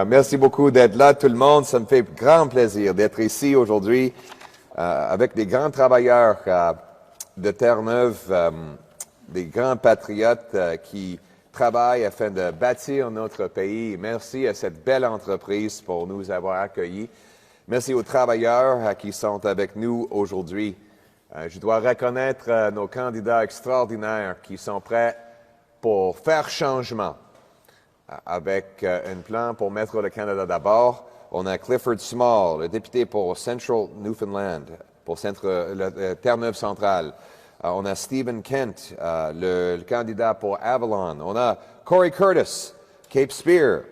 Merci beaucoup d'être là, tout le monde. Ça me fait grand plaisir d'être ici aujourd'hui avec des grands travailleurs de Terre-Neuve, des grands patriotes qui travaillent afin de bâtir notre pays. Merci à cette belle entreprise pour nous avoir accueillis. Merci aux travailleurs qui sont avec nous aujourd'hui. Je dois reconnaître nos candidats extraordinaires qui sont prêts pour faire changement avec un plan pour mettre le Canada d'abord. On a Clifford Small, le député pour Central Newfoundland, pour Terre-Neuve centrale. On a Stephen Kent, le candidat pour Avalon. On a Corey Curtis, Cape Spear.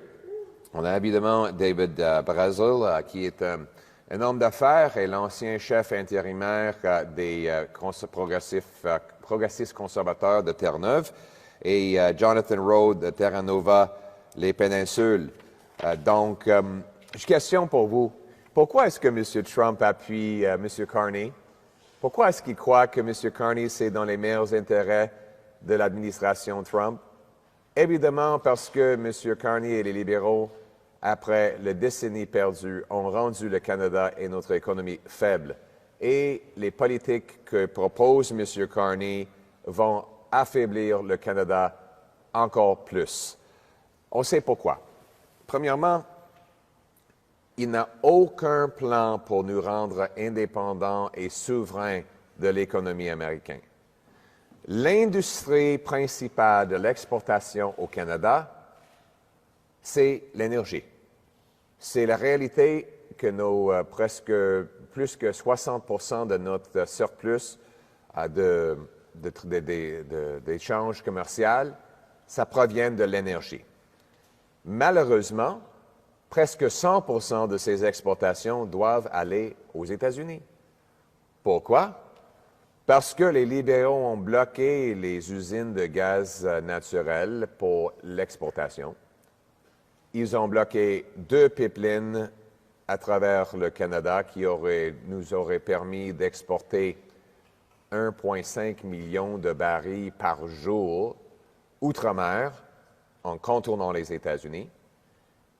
On a évidemment David Brazil, qui est un homme d'affaires et l'ancien chef intérimaire des progressistes conservateurs de Terre-Neuve. Et Jonathan Rode de Terra Nova, les péninsules. Donc, j'ai une question pour vous. Pourquoi est-ce que M. Trump appuie M. Carney? Pourquoi est-ce qu'il croit que M. Carney, c'est dans les meilleurs intérêts de l'administration Trump? Évidemment, parce que M. Carney et les libéraux, après les décennies perdues, ont rendu le Canada et notre économie faible. Et les politiques que propose M. Carney vont affaiblir le Canada encore plus. On sait pourquoi. Premièrement, il n'a aucun plan pour nous rendre indépendants et souverains de l'économie américaine. L'industrie principale de l'exportation au Canada, c'est l'énergie. C'est la réalité que nos presque plus que 60% de notre surplus d'échanges commerciaux, ça provient de l'énergie. Malheureusement, presque 100% de ces exportations doivent aller aux États-Unis. Pourquoi? Parce que les libéraux ont bloqué les usines de gaz naturel pour l'exportation. Ils ont bloqué 2 pipelines à travers le Canada qui nous auraient permis d'exporter 1,5 million de barils par jour outre-mer en contournant les États-Unis.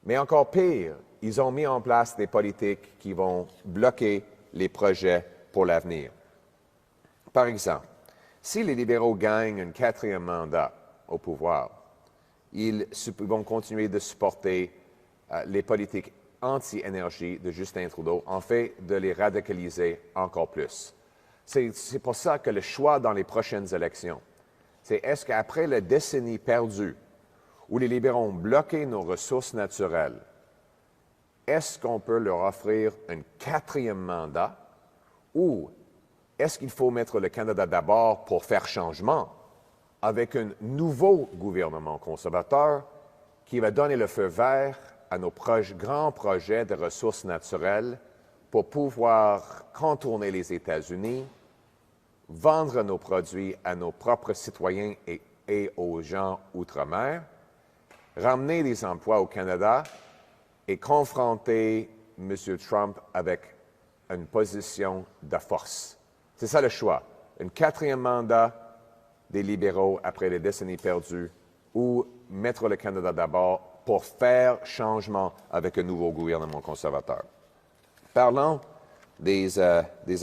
Mais encore pire, ils ont mis en place des politiques qui vont bloquer les projets pour l'avenir. Par exemple, si les libéraux gagnent un 4e mandat au pouvoir, ils vont continuer de supporter les politiques anti-énergie de Justin Trudeau, en fait de les radicaliser encore plus. C'est pour ça que le choix dans les prochaines élections, c'est est-ce qu'après la décennie perdue, où les libéraux ont bloqué nos ressources naturelles, est-ce qu'on peut leur offrir un 4e mandat ou est-ce qu'il faut mettre le Canada d'abord pour faire changement avec un nouveau gouvernement conservateur qui va donner le feu vert à nos grands projets de ressources naturelles pour pouvoir contourner les États-Unis, vendre nos produits à nos propres citoyens et aux gens outre-mer, ramener des emplois au Canada et confronter M. Trump avec une position de force. C'est ça le choix. Un 4e mandat des libéraux après les décennies perdues ou mettre le Canada d'abord pour faire changement avec un nouveau gouvernement conservateur. Parlons des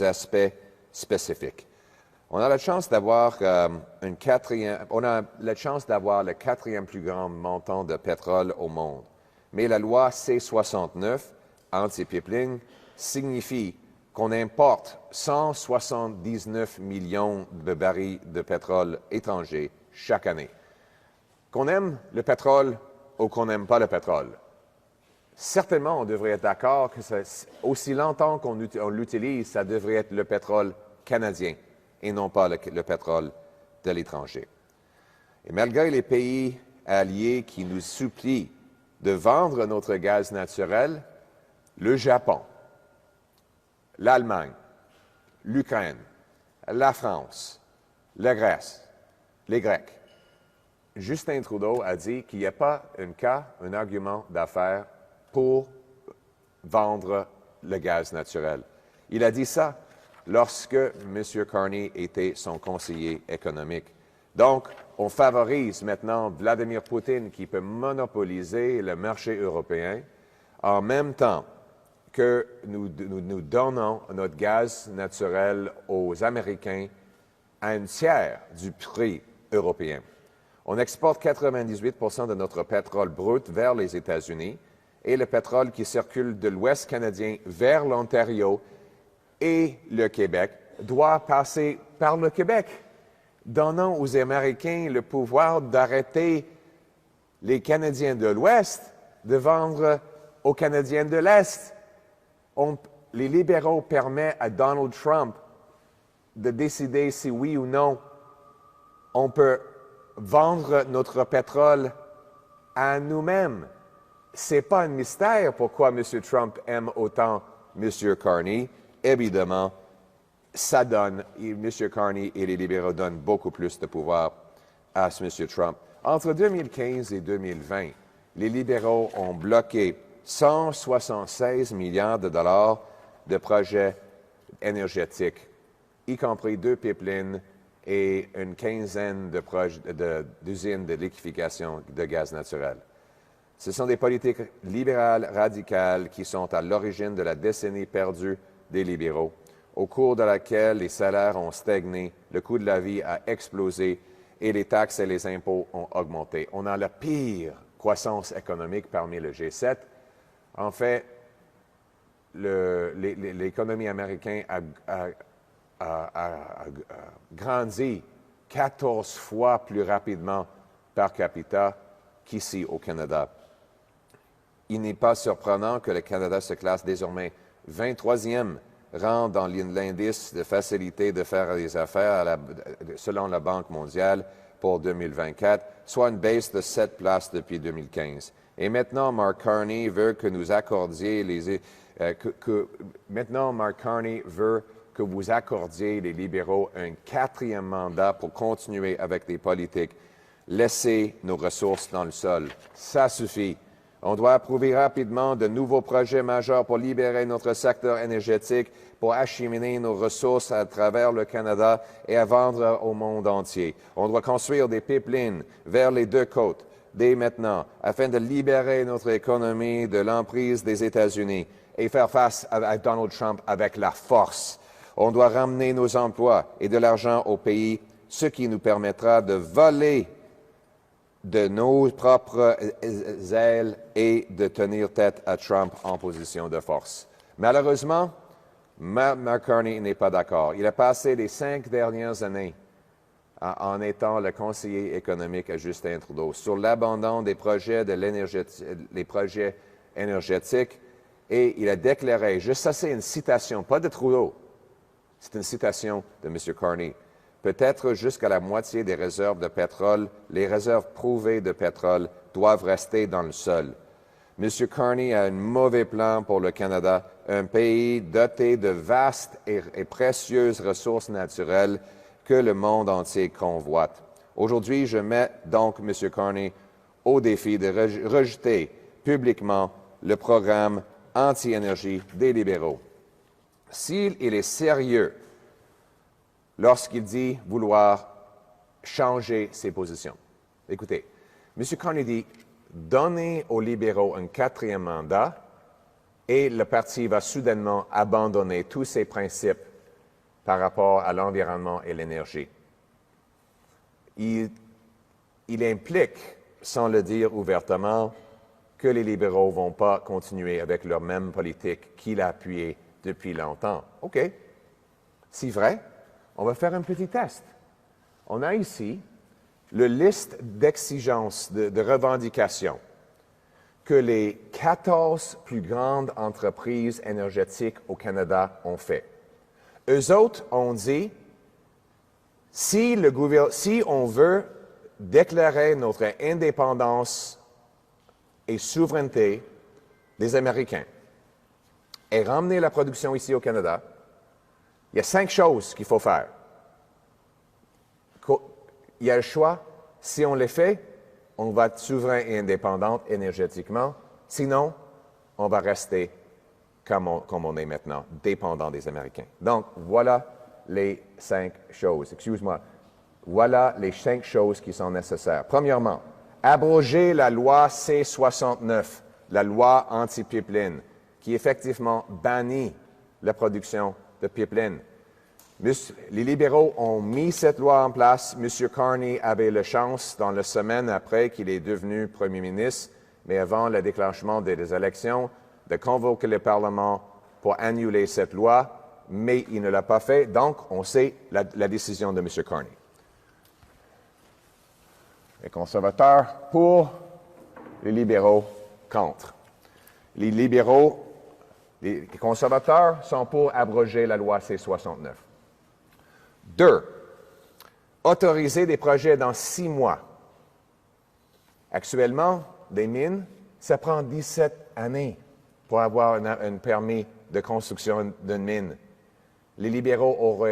aspects spécifiques. On a la chance d'avoir le 4e plus grand montant de pétrole au monde. Mais la loi C-69, anti-pipeline, signifie qu'on importe 179 millions de barils de pétrole étranger chaque année. Qu'on aime le pétrole ou qu'on n'aime pas le pétrole, certainement on devrait être d'accord que aussi longtemps qu'on l'utilise, ça devrait être le pétrole canadien et non pas le pétrole de l'étranger. Et malgré les pays alliés qui nous supplient de vendre notre gaz naturel, le Japon, l'Allemagne, l'Ukraine, la France, la Grèce, les Grecs, Justin Trudeau a dit qu'il n'y a pas un argument d'affaires pour vendre le gaz naturel. Il a dit ça lorsque M. Carney était son conseiller économique. Donc, on favorise maintenant Vladimir Poutine qui peut monopoliser le marché européen en même temps que nous donnons notre gaz naturel aux Américains à un tiers du prix européen. On exporte 98 de notre pétrole brut vers les États-Unis et le pétrole qui circule de l'Ouest canadien vers l'Ontario et le Québec doit passer par le Québec, donnant aux Américains le pouvoir d'arrêter les Canadiens de l'Ouest de vendre aux Canadiens de l'Est. Les libéraux permettent à Donald Trump de décider si oui ou non on peut vendre notre pétrole à nous-mêmes. Ce n'est pas un mystère pourquoi M. Trump aime autant M. Carney. Évidemment, ça donne, M. Carney et les libéraux donnent beaucoup plus de pouvoir à M. Trump. Entre 2015 et 2020, les libéraux ont bloqué 176 milliards de dollars de projets énergétiques, y compris 2 pipelines et une quinzaine d'usines de liquéfaction de gaz naturel. Ce sont des politiques libérales radicales qui sont à l'origine de la décennie perdue des libéraux, au cours de laquelle les salaires ont stagné, le coût de la vie a explosé et les taxes et les impôts ont augmenté. On a la pire croissance économique parmi le G7. En fait, l'économie américaine a grandi 14 fois plus rapidement par capita qu'ici au Canada. Il n'est pas surprenant que le Canada se classe désormais 23e rang dans l'indice de facilité de faire des affaires selon la Banque mondiale pour 2024, soit une baisse de 7 places depuis 2015. Et maintenant, Mark Carney veut que nous accordiez que vous accordiez les libéraux un 4e mandat pour continuer avec des politiques. Laissez nos ressources dans le sol. Ça suffit. On doit approuver rapidement de nouveaux projets majeurs pour libérer notre secteur énergétique, pour acheminer nos ressources à travers le Canada et à vendre au monde entier. On doit construire des pipelines vers les 2 côtes dès maintenant, afin de libérer notre économie de l'emprise des États-Unis et faire face à Donald Trump avec la force. On doit ramener nos emplois et de l'argent au pays, ce qui nous permettra de voler de nos propres ailes et de tenir tête à Trump en position de force. Malheureusement, Mark Carney n'est pas d'accord. Il a passé les 5 dernières années en étant le conseiller économique à Justin Trudeau sur l'abandon des projets les projets énergétiques et il a déclaré, juste ça c'est une citation, pas de Trudeau, c'est une citation de M. Carney, peut-être jusqu'à la moitié des réserves de pétrole, les réserves prouvées de pétrole doivent rester dans le sol. M. Carney a un mauvais plan pour le Canada, un pays doté de vastes et précieuses ressources naturelles que le monde entier convoite. Aujourd'hui, je mets donc M. Carney au défi de rejeter publiquement le programme anti-énergie des libéraux. S'il est sérieux lorsqu'il dit vouloir changer ses positions. Écoutez, M. Carney dit donner aux libéraux un 4e mandat et le parti va soudainement abandonner tous ses principes par rapport à l'environnement et l'énergie. Il implique, sans le dire ouvertement, que les libéraux ne vont pas continuer avec leur même politique qu'il a appuyée depuis longtemps. OK, c'est vrai, on va faire un petit test. On a ici la liste d'exigences, de revendications que les 14 plus grandes entreprises énergétiques au Canada ont fait. Eux autres ont dit, si on veut déclarer notre indépendance et souveraineté des Américains et ramener la production ici au Canada, il y a 5 choses qu'il faut faire. Il y a le choix. Si on les fait, on va être souverain et indépendant énergétiquement. Sinon, on va rester comme on est maintenant, dépendant des Américains. Donc, voilà les 5 choses. Excuse-moi. Voilà les 5 choses qui sont nécessaires. Premièrement, abroger la loi C-69, la loi anti-pipeline, qui effectivement bannit la production de pipeline. Les libéraux ont mis cette loi en place. M. Carney avait la chance, dans la semaine après qu'il est devenu premier ministre, mais avant le déclenchement des élections, de convoquer le Parlement pour annuler cette loi, mais il ne l'a pas fait. Donc, on sait la décision de M. Carney. Les conservateurs pour, les libéraux contre. Les conservateurs sont pour abroger la loi C-69. 2. Autoriser des projets dans 6 mois. Actuellement, des mines, ça prend 17 années pour avoir un permis de construction d'une mine. Les libéraux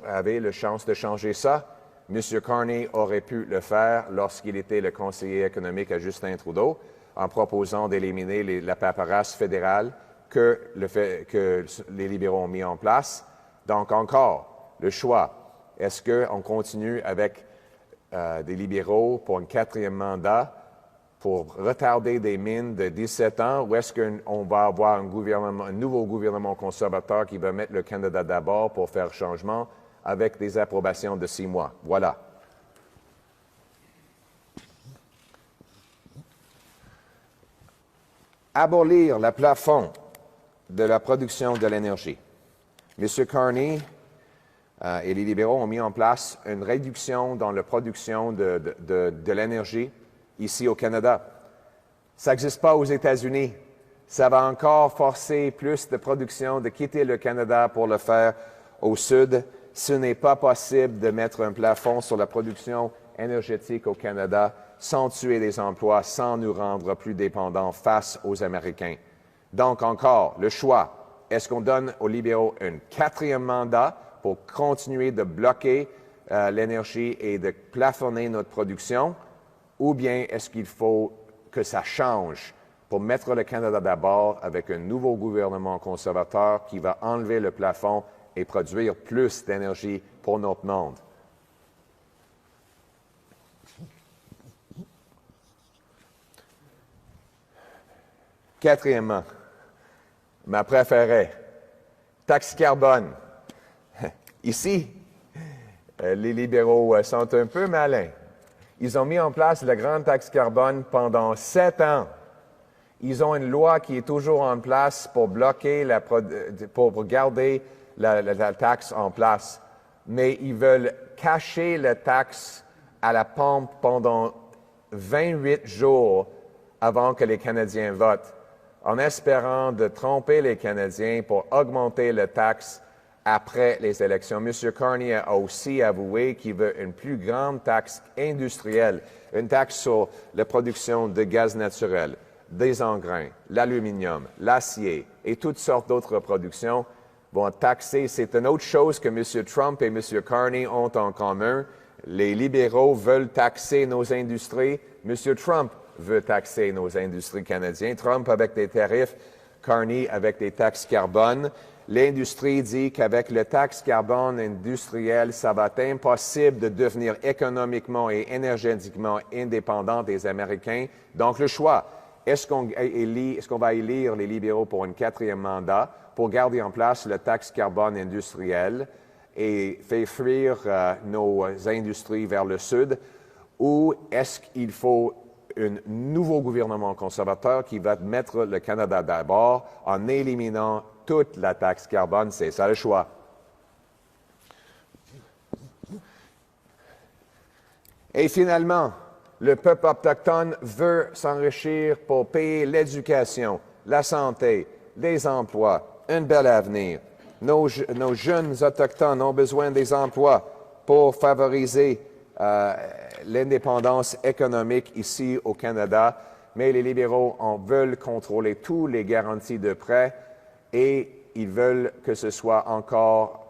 avaient la chance de changer ça. M. Carney aurait pu le faire lorsqu'il était le conseiller économique à Justin Trudeau, en proposant d'éliminer la paperasse fédérale que les libéraux ont mis en place. Donc, encore, le choix. Est-ce qu'on continue avec des libéraux pour un 4e mandat pour retarder des mines de 17 ans ou est-ce qu'on va avoir un nouveau gouvernement conservateur qui va mettre le Canada d'abord pour faire changement avec des approbations de 6 mois? Voilà. Abolir le plafond de la production de l'énergie. M. Carney et les libéraux ont mis en place une réduction dans la production de l'énergie ici au Canada. Ça n'existe pas aux États-Unis. Ça va encore forcer plus de production de quitter le Canada pour le faire au Sud. Ce n'est pas possible de mettre un plafond sur la production énergétique au Canada sans tuer des emplois, sans nous rendre plus dépendants face aux Américains. Donc encore, le choix, est-ce qu'on donne aux libéraux un 4e mandat pour continuer de bloquer l'énergie et de plafonner notre production, ou bien est-ce qu'il faut que ça change pour mettre le Canada d'abord avec un nouveau gouvernement conservateur qui va enlever le plafond et produire plus d'énergie pour notre monde? Quatrièmement, ma préférée, taxe carbone. Ici, les libéraux sont un peu malins. Ils ont mis en place la grande taxe carbone pendant 7 ans. Ils ont une loi qui est toujours en place pour bloquer, pour garder la taxe en place. Mais ils veulent cacher la taxe à la pompe pendant 28 jours avant que les Canadiens votent, en espérant de tromper les Canadiens pour augmenter la taxe après les élections. M. Carney a aussi avoué qu'il veut une plus grande taxe industrielle, une taxe sur la production de gaz naturel, des engrais, l'aluminium, l'acier et toutes sortes d'autres productions vont taxer. C'est une autre chose que M. Trump et M. Carney ont en commun. Les libéraux veulent taxer nos industries. M. Trump veut taxer nos industries canadiennes. Trump avec des tarifs, Carney avec des taxes carbone. L'industrie dit qu'avec le taxe carbone industrielle, ça va être impossible de devenir économiquement et énergétiquement indépendant des Américains. Donc, le choix, est-ce qu'on va élire les libéraux pour un 4e mandat pour garder en place le taxe carbone industrielle et faire fuir nos industries vers le sud, ou est-ce qu'il faut un nouveau gouvernement conservateur qui va mettre le Canada d'abord en éliminant toute la taxe carbone? C'est ça le choix. Et finalement, le peuple autochtone veut s'enrichir pour payer l'éducation, la santé, les emplois, un bel avenir. Nos jeunes autochtones ont besoin des emplois pour favoriser l'indépendance économique ici au Canada, mais les libéraux veulent contrôler toutes les garanties de prêt et ils veulent que ce soit encore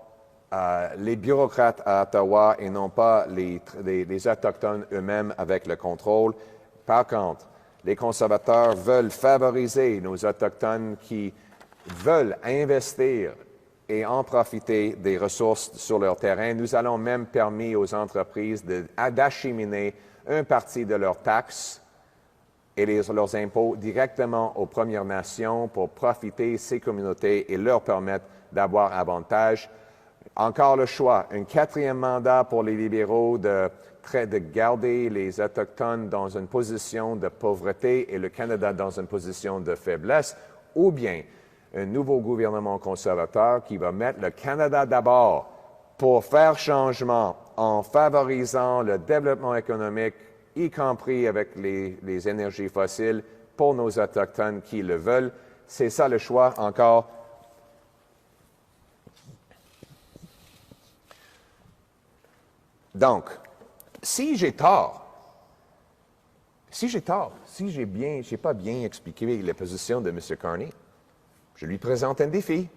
les bureaucrates à Ottawa et non pas les Autochtones eux-mêmes avec le contrôle. Par contre, les conservateurs veulent favoriser nos Autochtones qui veulent investir et en profiter des ressources sur leur terrain. Nous allons même permettre aux entreprises d'acheminer une partie de leurs taxes et leurs impôts directement aux Premières Nations pour profiter de ces communautés et leur permettre d'avoir avantage. Encore le choix, un quatrième mandat pour les libéraux de garder les Autochtones dans une position de pauvreté et le Canada dans une position de faiblesse, ou bien un nouveau gouvernement conservateur qui va mettre le Canada d'abord pour faire changement en favorisant le développement économique, y compris avec les énergies fossiles, pour nos Autochtones qui le veulent. C'est ça le choix encore. Donc, si j'ai tort, si j'ai pas bien expliqué la position de M. Carney, je lui présente un défi.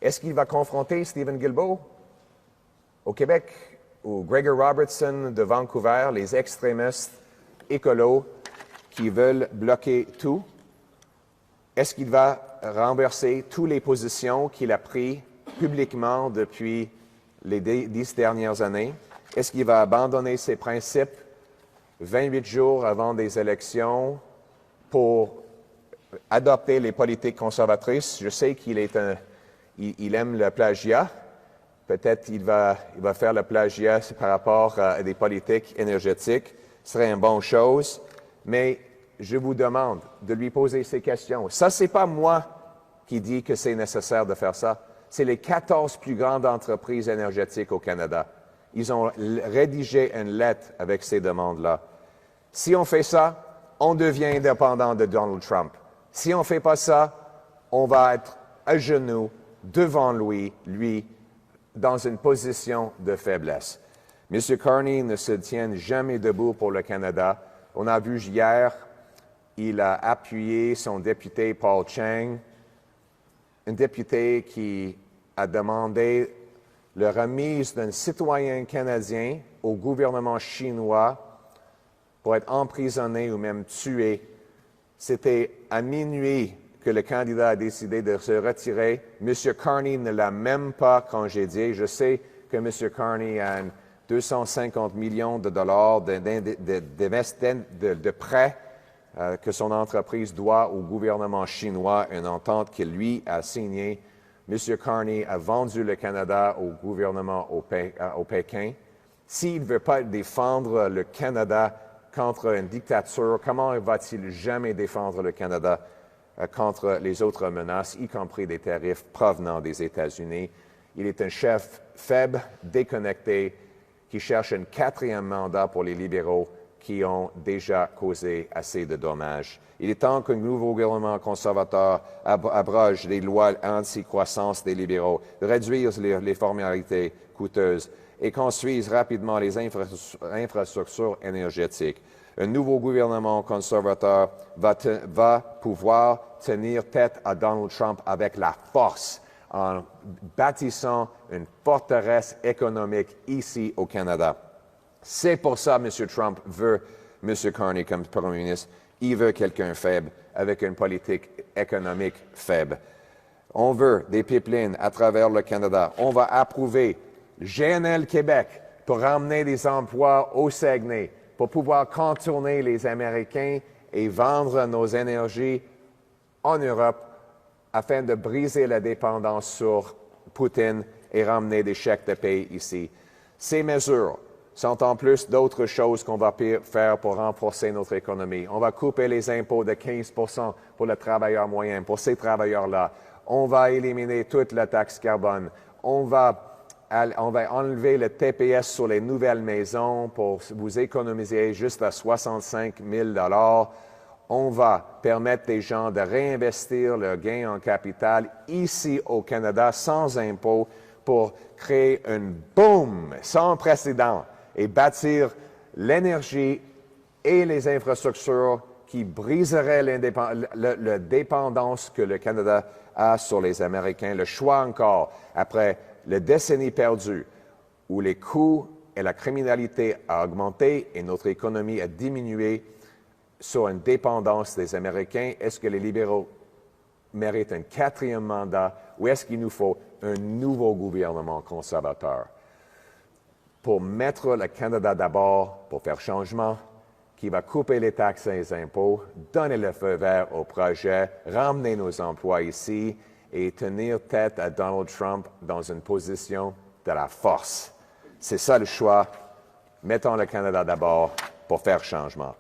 Est-ce qu'il va confronter Stephen Guilbeault au Québec ou Gregor Robertson de Vancouver, les extrémistes écolos qui veulent bloquer tout? Est-ce qu'il va renverser toutes les positions qu'il a prises publiquement depuis les 10 dernières années? Est-ce qu'il va abandonner ses principes 28 jours avant des élections pour adopter les politiques conservatrices? Je sais qu'il aime le plagiat. Peut-être qu'il va faire le plagiat par rapport à des politiques énergétiques. Ce serait une bonne chose. Mais je vous demande de lui poser ces questions. Ça, c'est pas moi qui dis que c'est nécessaire de faire ça. C'est les 14 plus grandes entreprises énergétiques au Canada. Ils ont rédigé une lettre avec ces demandes-là. Si on fait ça, on devient dépendant de Donald Trump. Si on ne fait pas ça, on va être à genoux devant lui, dans une position de faiblesse. M. Carney ne se tient jamais debout pour le Canada. On a vu hier, il a appuyé son député Paul Cheng, un député qui a demandé la remise d'un citoyen canadien au gouvernement chinois pour être emprisonné ou même tué. C'était à minuit que le candidat a décidé de se retirer. M. Carney ne l'a même pas congédié. Je sais que M. Carney a 250 millions de dollars de prêts que son entreprise doit au gouvernement chinois, une entente que lui a signée. M. Carney a vendu le Canada au gouvernement au Pékin. S'il ne veut pas défendre le Canada contre une dictature, comment va-t-il jamais défendre le Canada contre les autres menaces, y compris des tarifs provenant des États-Unis? Il est un chef faible, déconnecté, qui cherche un quatrième mandat pour les libéraux qui ont déjà causé assez de dommages. Il est temps qu'un nouveau gouvernement conservateur abroge les lois anti-croissance des libéraux, réduise les formalités coûteuses et construise rapidement les infrastructures énergétiques. Un nouveau gouvernement conservateur va pouvoir tenir tête à Donald Trump avec la force en bâtissant une forteresse économique ici au Canada. C'est pour ça que M. Trump veut M. Carney comme premier ministre. Il veut quelqu'un faible avec une politique économique faible. On veut des pipelines à travers le Canada. On va approuver GNL Québec pour ramener des emplois au Saguenay, pour pouvoir contourner les Américains et vendre nos énergies en Europe afin de briser la dépendance sur Poutine et ramener des chèques de paie ici. Ces mesures sont en plus d'autres choses qu'on va faire pour renforcer notre économie. On va couper les impôts de 15 pour le travailleur moyen, pour ces travailleurs-là. On va éliminer toute la taxe carbone. On va enlever le TPS sur les nouvelles maisons pour vous économiser juste à 65 000 $. On va permettre des gens de réinvestir leurs gains en capital ici au Canada sans impôts pour créer un boom sans précédent et bâtir l'énergie et les infrastructures qui briseraient la dépendance que le Canada a sur les Américains. Le choix encore, après les décennies perdues, où les coûts et la criminalité ont augmenté et notre économie a diminué sur une dépendance des Américains, est-ce que les libéraux méritent un quatrième mandat ou est-ce qu'il nous faut un nouveau gouvernement conservateur pour mettre le Canada d'abord, pour faire changement, qui va couper les taxes et les impôts, donner le feu vert au projet, ramener nos emplois ici et tenir tête à Donald Trump dans une position de la force. C'est ça le choix. Mettons le Canada d'abord pour faire changement.